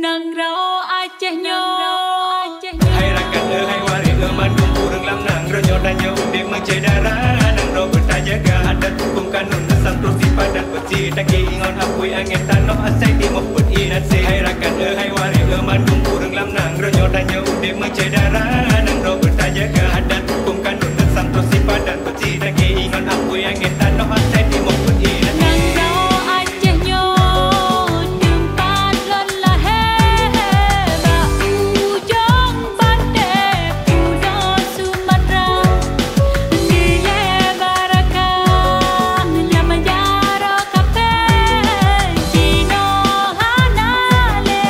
Nang rao Acehnya Hai rakan hai wari mandung kurang lam nang ronyo danyo udik mencedara nang ro bertajaga ada hukum kanun asam terus padat beci taki ingon apui angin tanah asai di moput inasi hai rakan hai wari mandung kurang lam nang ronyo danyo udik mencedara nang ro bertajaga ada hukum kanun asam terus padat beci taki ingon apui angin tanah asai di moput inasi Nang rao Acehnya Tempat lelah heba Ujung pandai Puno Sumatera Nile barakang Lama jaro kape Cino hana le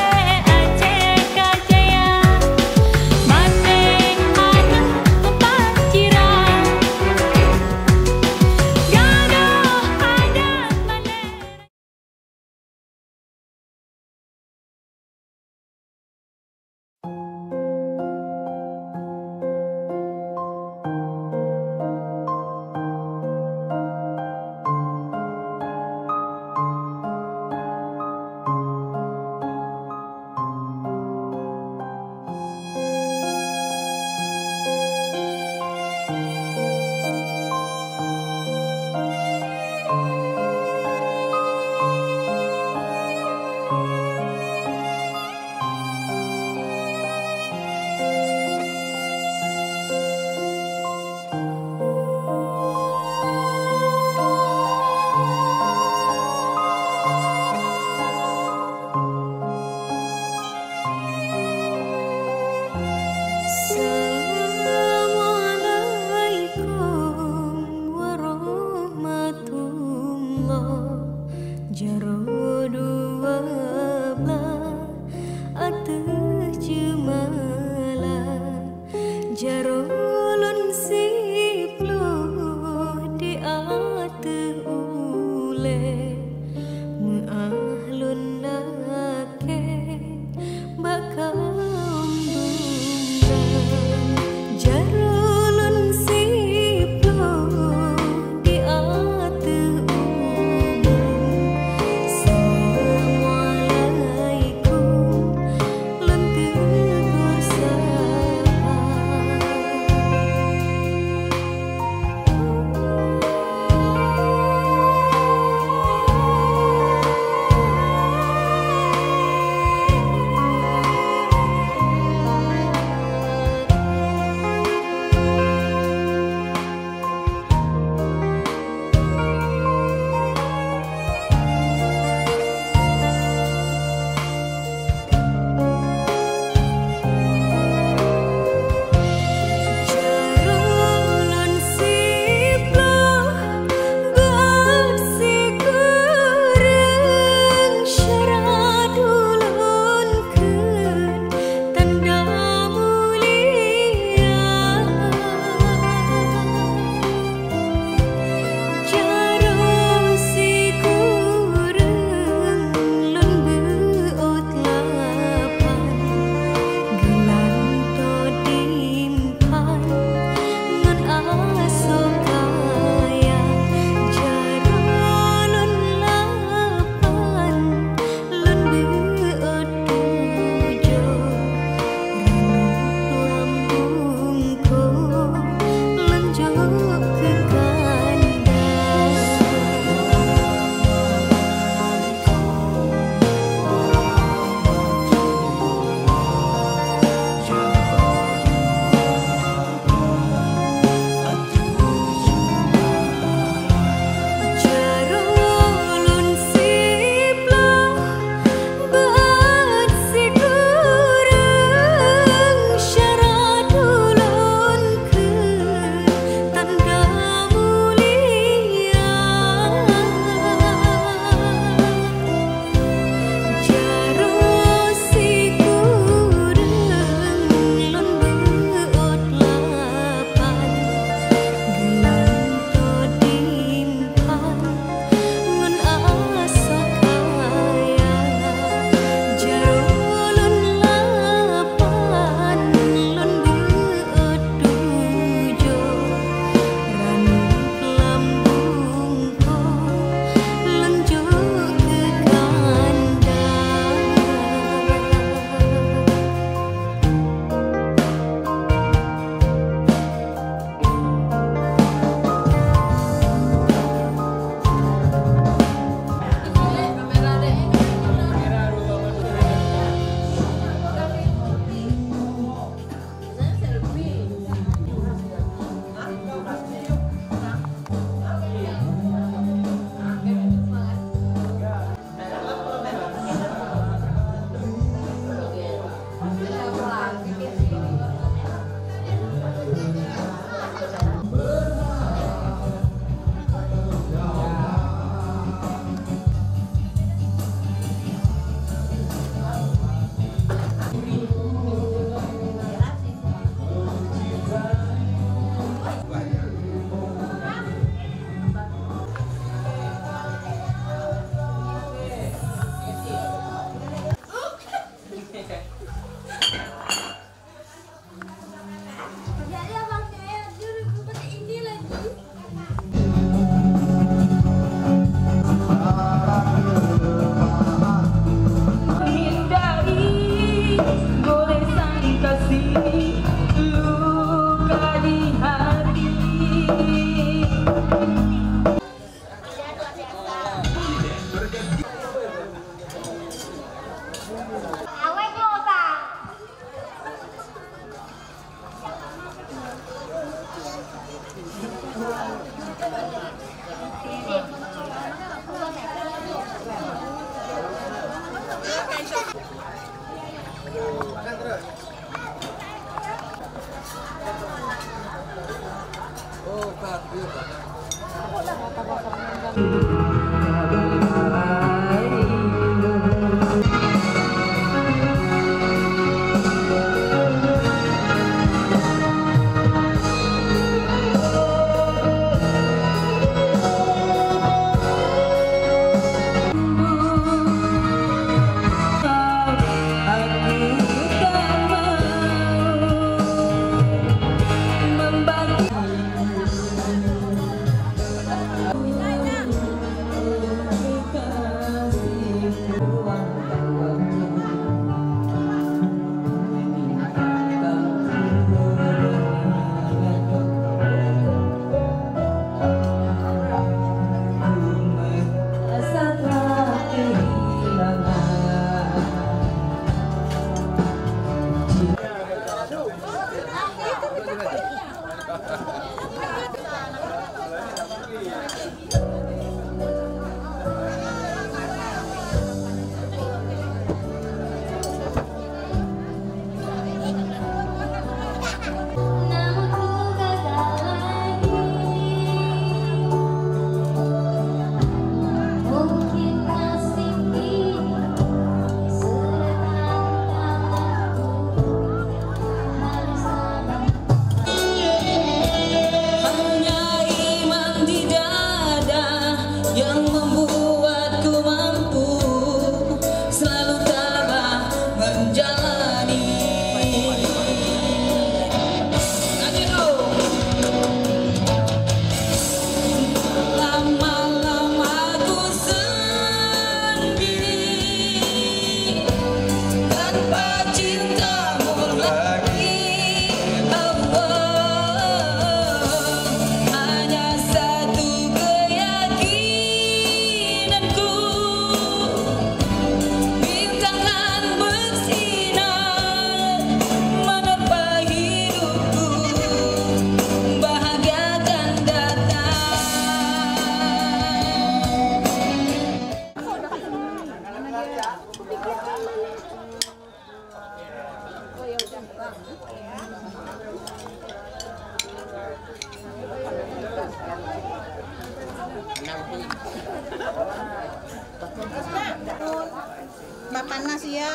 Mbak panas ya.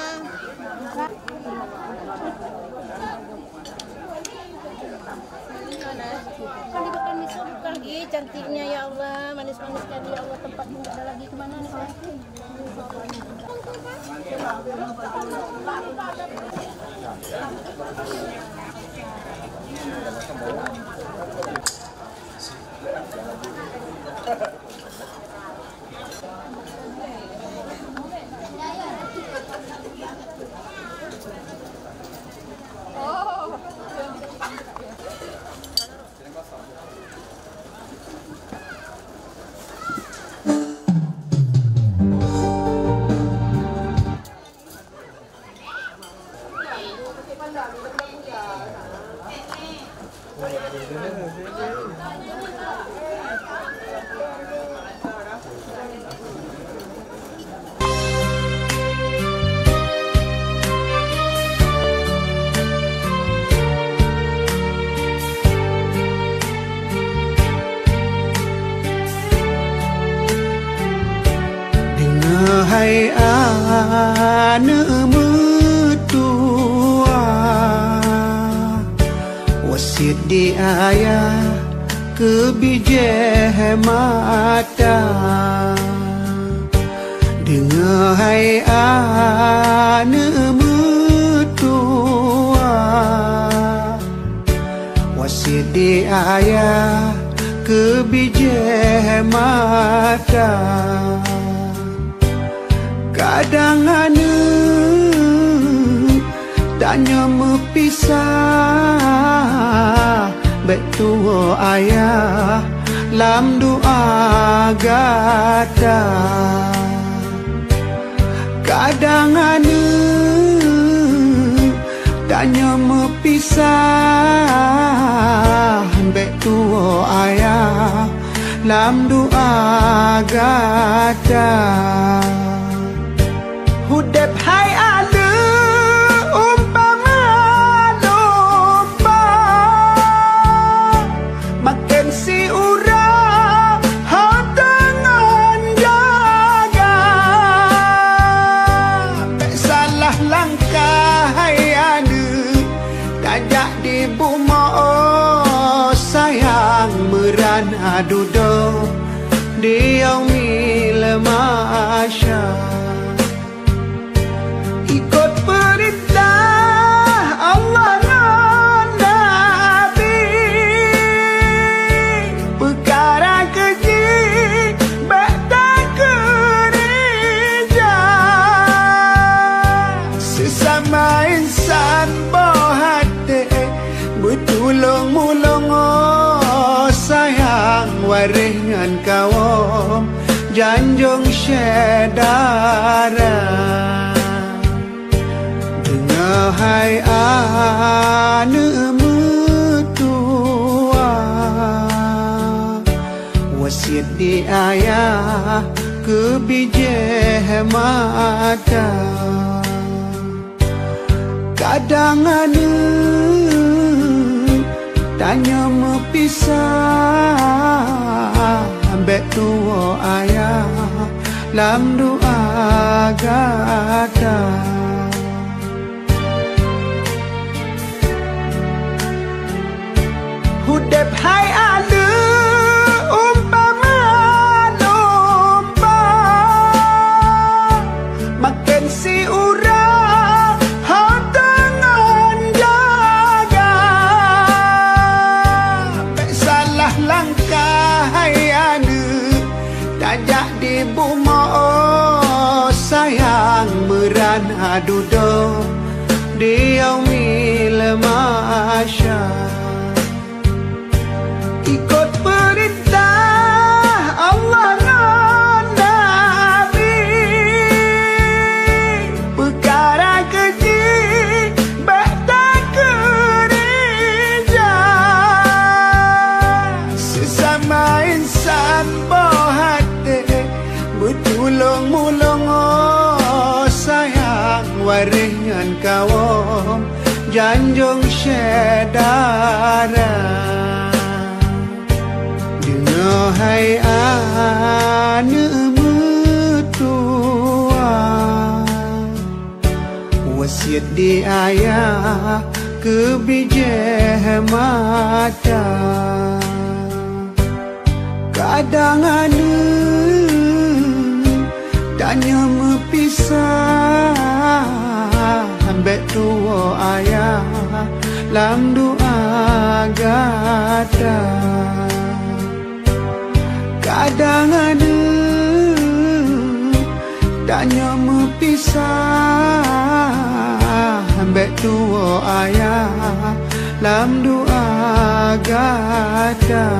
Kan dimakan miso bukan lagi cantiknya ya Allah, manis-manis sekali ya Allah, tempat enggak ada lagi kemana nih Pak? Hai ane metua wasit di ayah kebijah mata dengar hai ane metua wasit di ayah kebijah mata kadang ane tanya mepisah betul ayah lam doa gata kadang ane tanya mepisah betul ayah lam doa gata Hudep hai ada umpama domba makan si ura ha tengah duduk di yaumil mahsyar, ikut perintah Allah dan Nabi, perkara keji bakta gereja, sesama insan bohate bertulung mulung sayang waringan kawom janjung syedara. Dengar hai ane metua, wasiat di ayah ke bijih mata. Kadang ane tanya mepisah ambek tua ayah lam doa gada. Hudep hai ada umpama domba, makin si urang hau tangan jaga. Bek salah langkah hai ada tajak di buma, oh sayang merana duduk di yaumil mahsyar, ikut perintah Allah dan Nabi, perkara keji bakta gereja, sesama insan bohate bertulung mulung sayang waringan kawom janjung syedara. Dengar hai ane metua, wasiat di ayah ke bijih mata. Kadang ane tanya mepisah ambek tua ayah lam doa gada. Kadang ada tanya mepisah ambek tua ayah lam doa gada.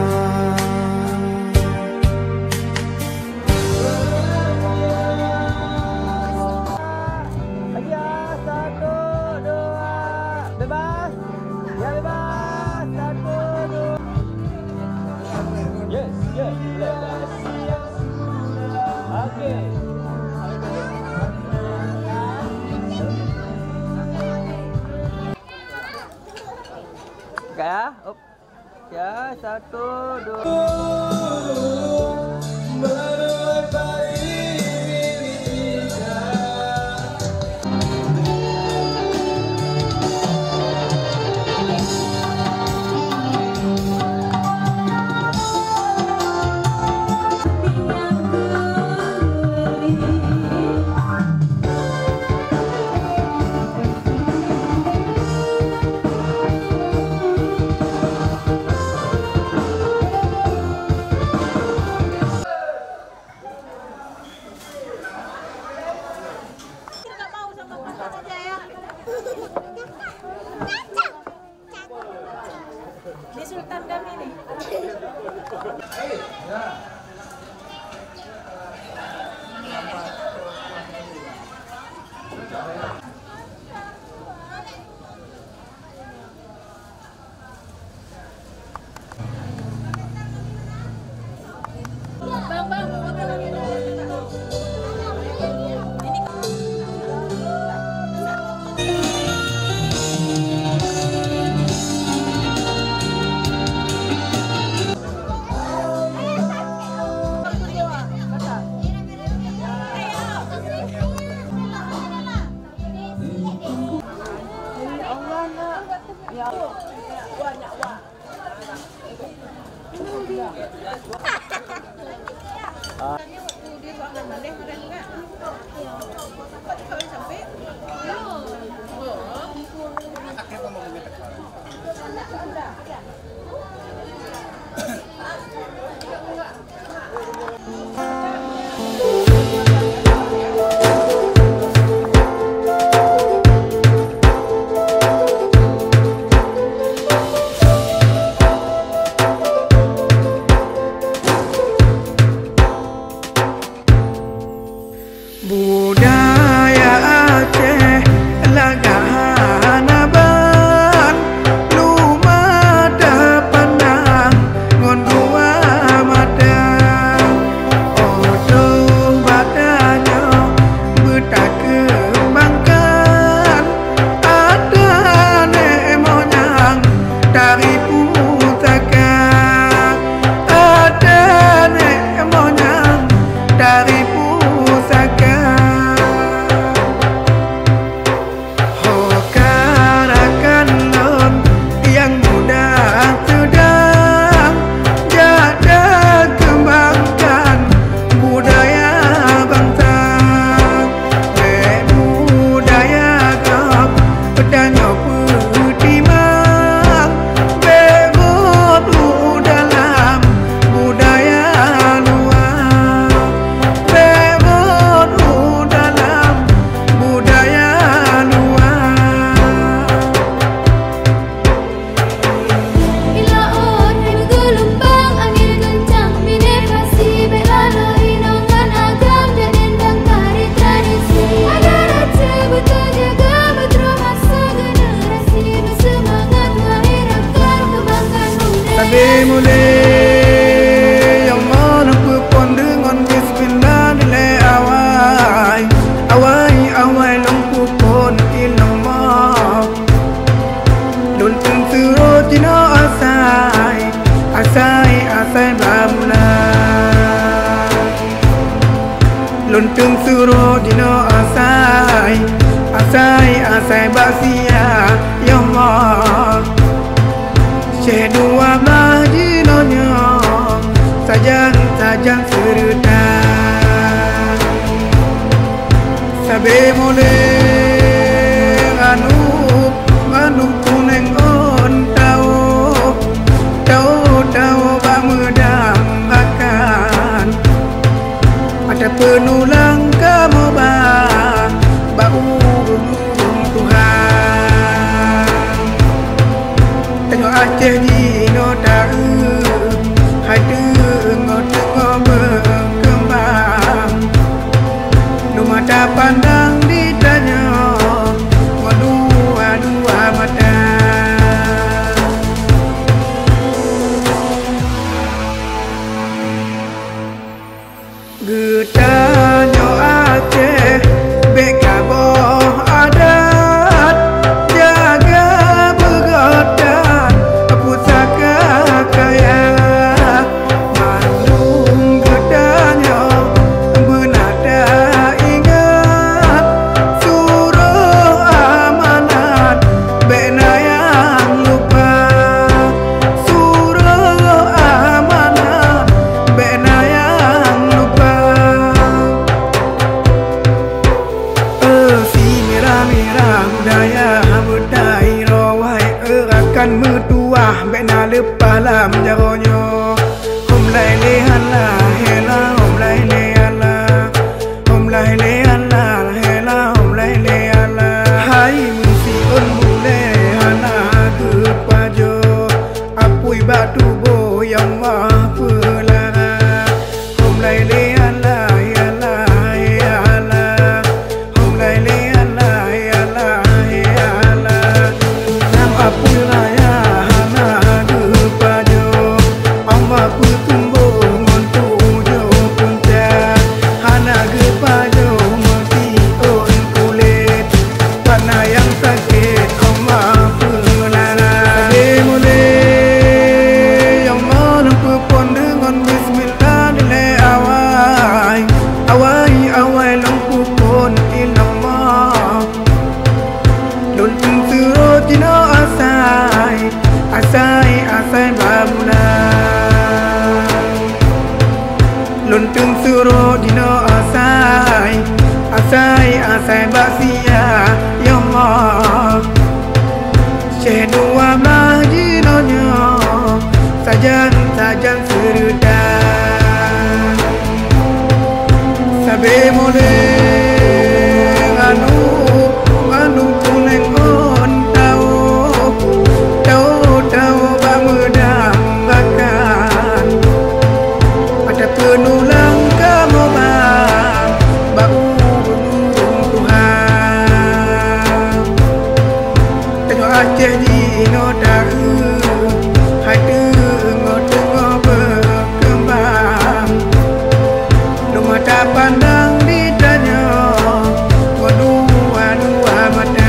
Ya, ya, 1, 2. Di Sultan kami nih. Budaya Aceh lagahanaban lumada pandang ngon dua mata odong badannya betak kembangkan ada nemonyang dari pusaka ada nemonyang dari pusaka. Yang mana pun dengan bismillah nilai awai lempu pun ilmu Luntun suruh jino asai bamla Luntun suruh jino asai basia yang mah dua belah jinonya sajang seretan sabe mole anu kuning on tau bak medang akan ada penulang kamu bak Tuhan tengok Aceh jino tahu hadu ngotong berkembang nu mata pandang ditanya dua mata getanya Aceh beka boh adat jaga begodan pusaka kaya mandung gedanya benada ingat suruh amanat bena yang lupa suruh amanat bena yang lupa si merah-merah budaya rawai akan mertuah bena lepas lam jaronyo hom lai lehan la hela hom lai lehan la hom lai lehan la hela hom lai lehan la hai mesti on mule hana ke pajo apui batu bo yang mah pelara hom lai lehan la hela hela hom lai lehan la hela hela nam apui raya hana ke pajo Aceh jino tahu hai tengok berkembang Rumah tak pandang ditanya Dua-dua mata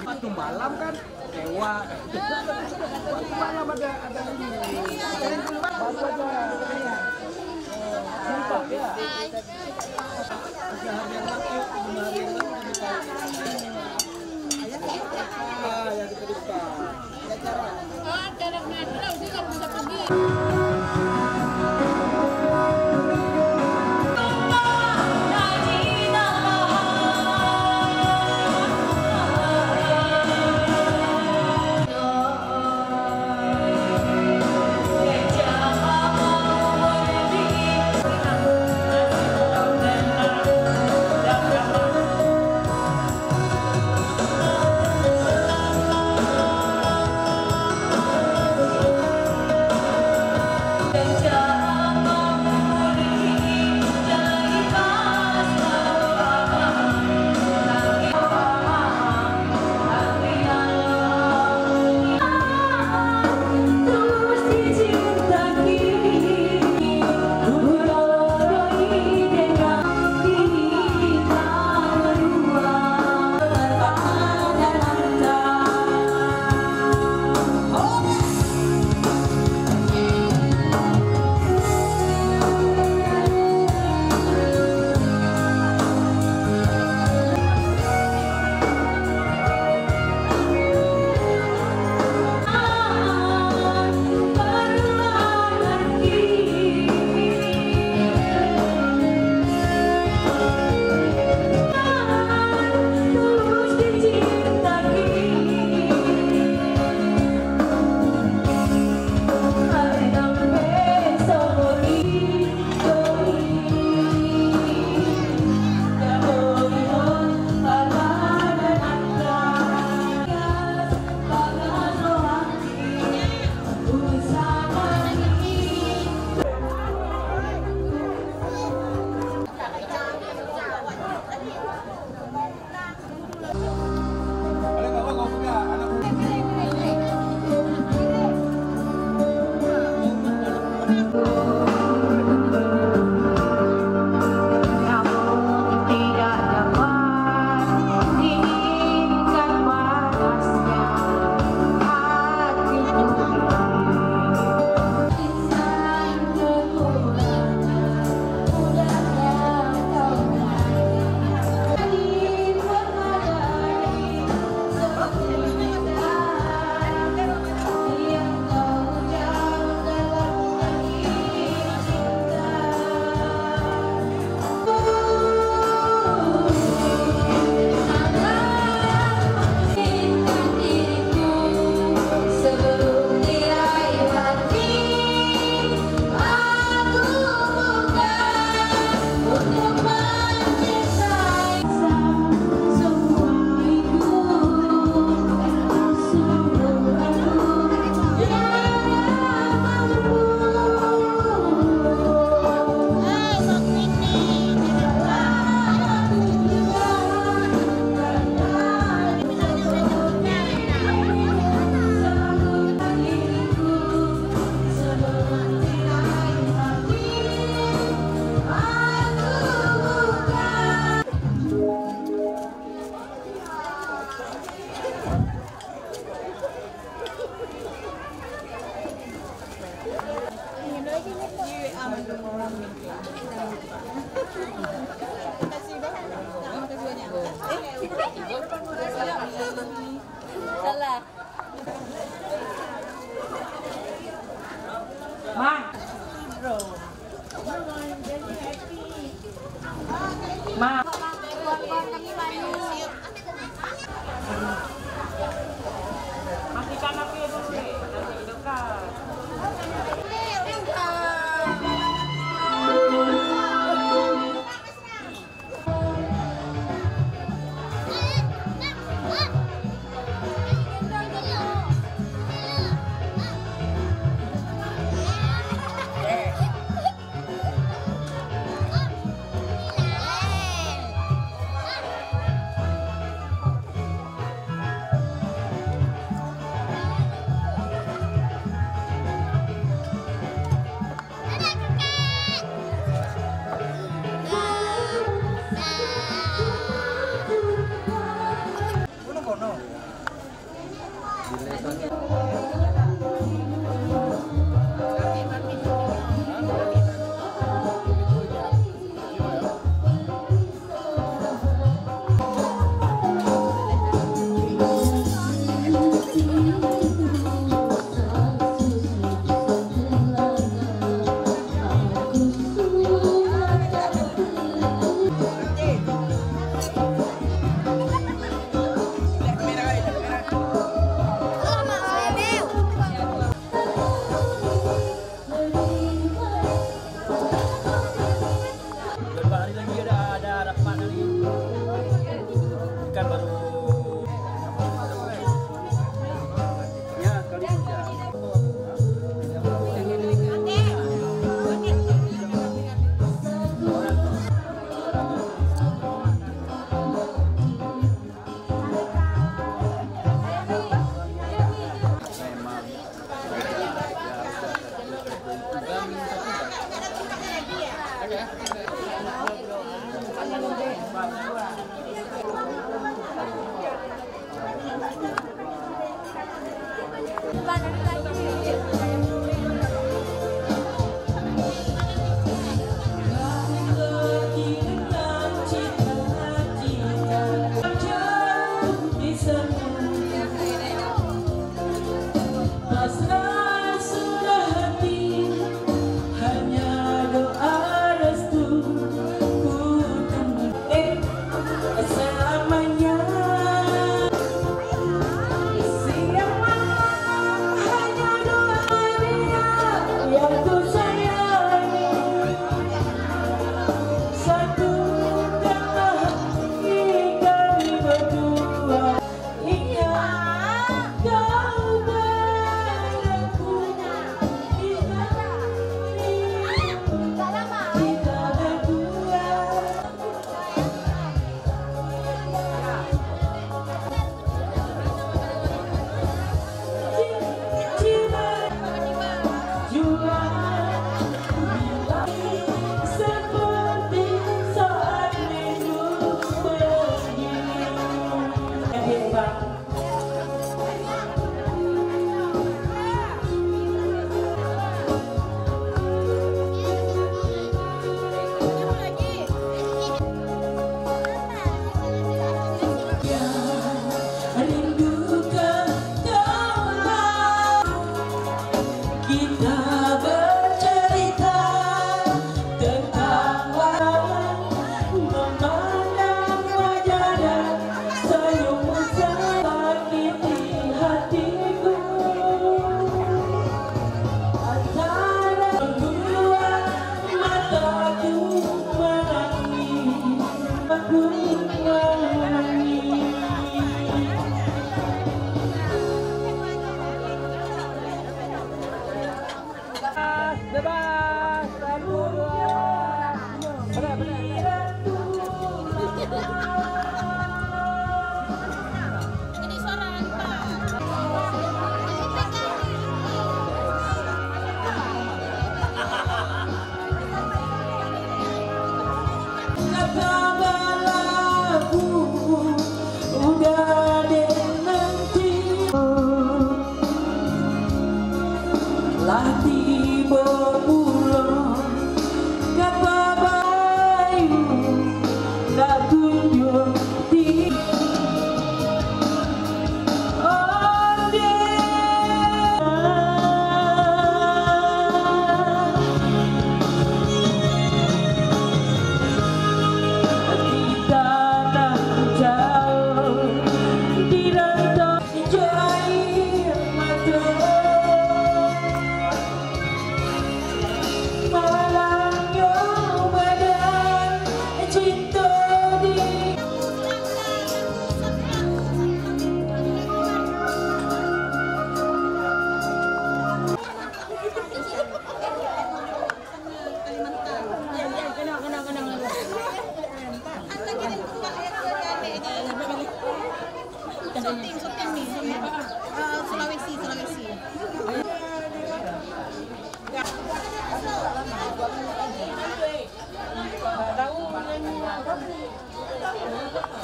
Waktu malam kan sewa. Waktu malam ada ini. Sumpah ya. Ya kita lupa.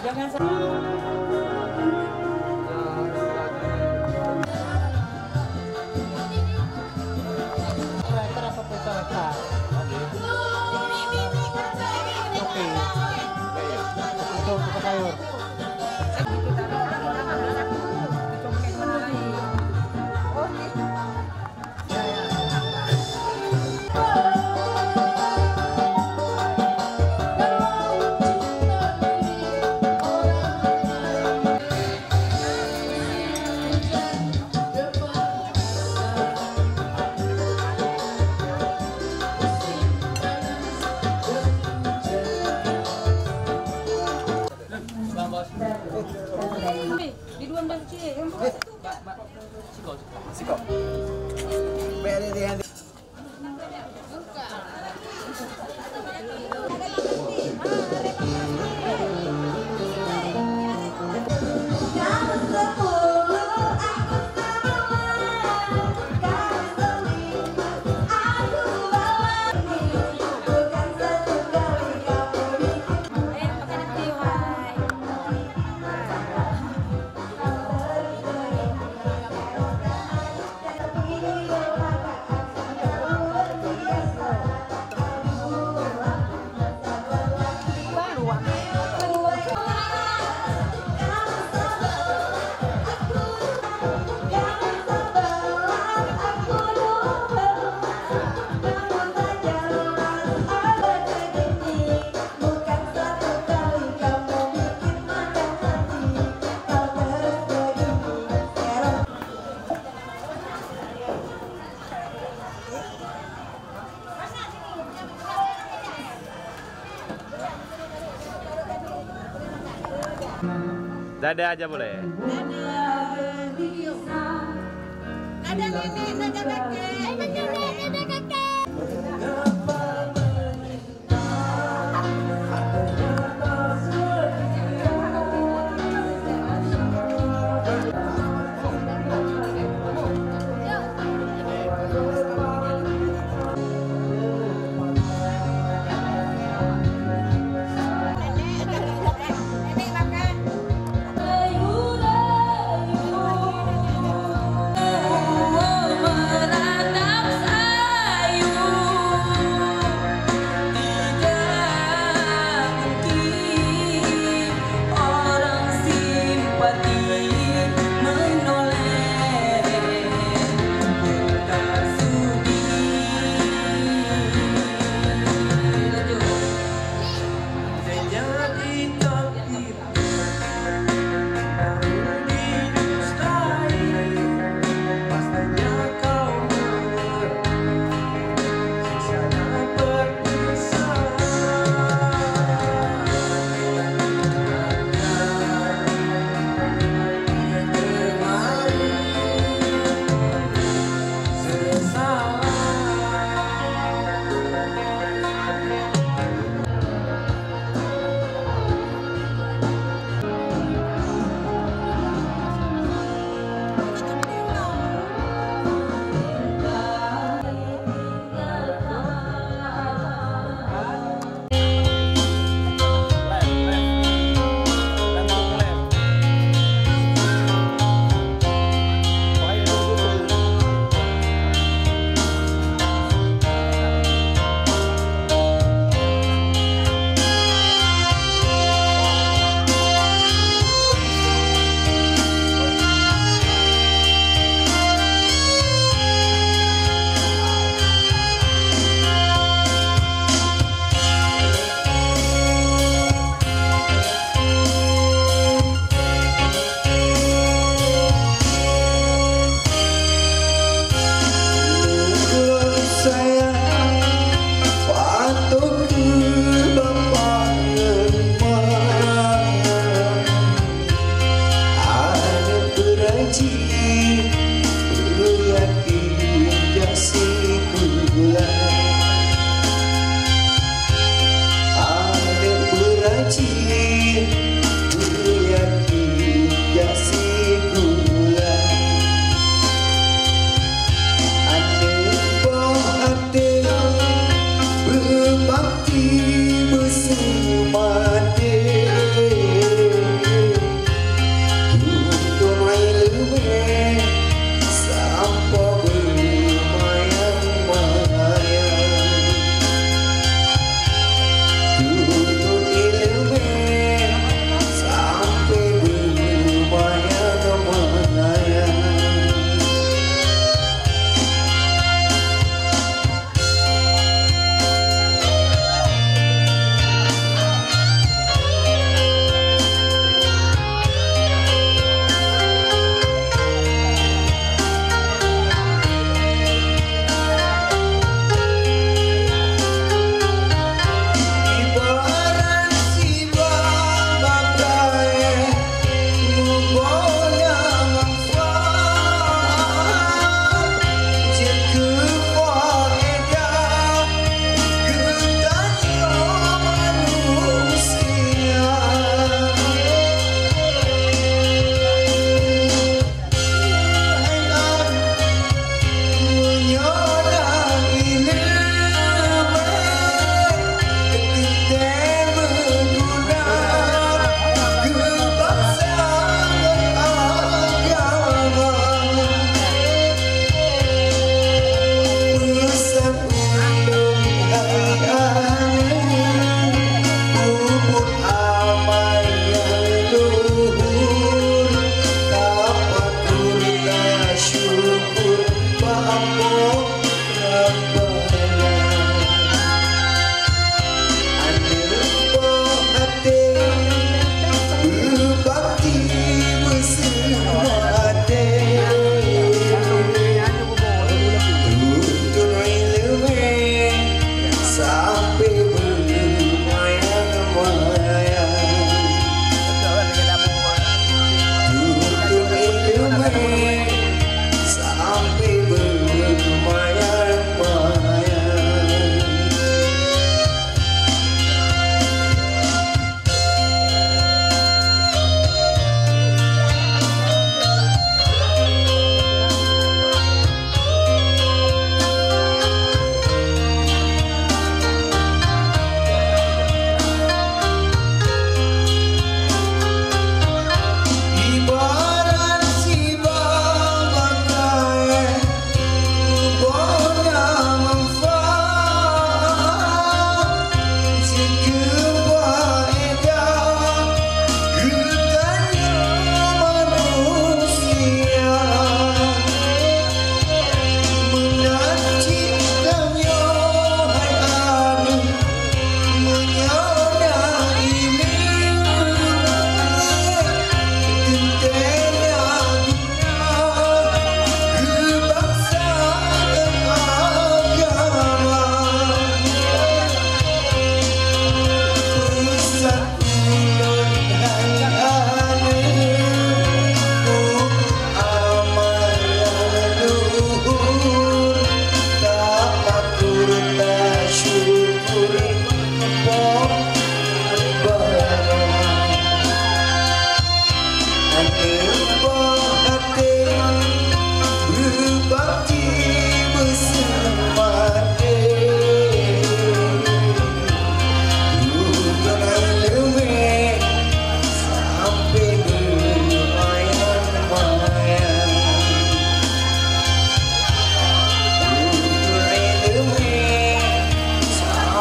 Jangan sampai Dadah aja boleh. Ada nenek, ada kakek, ada kakek.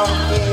Okey.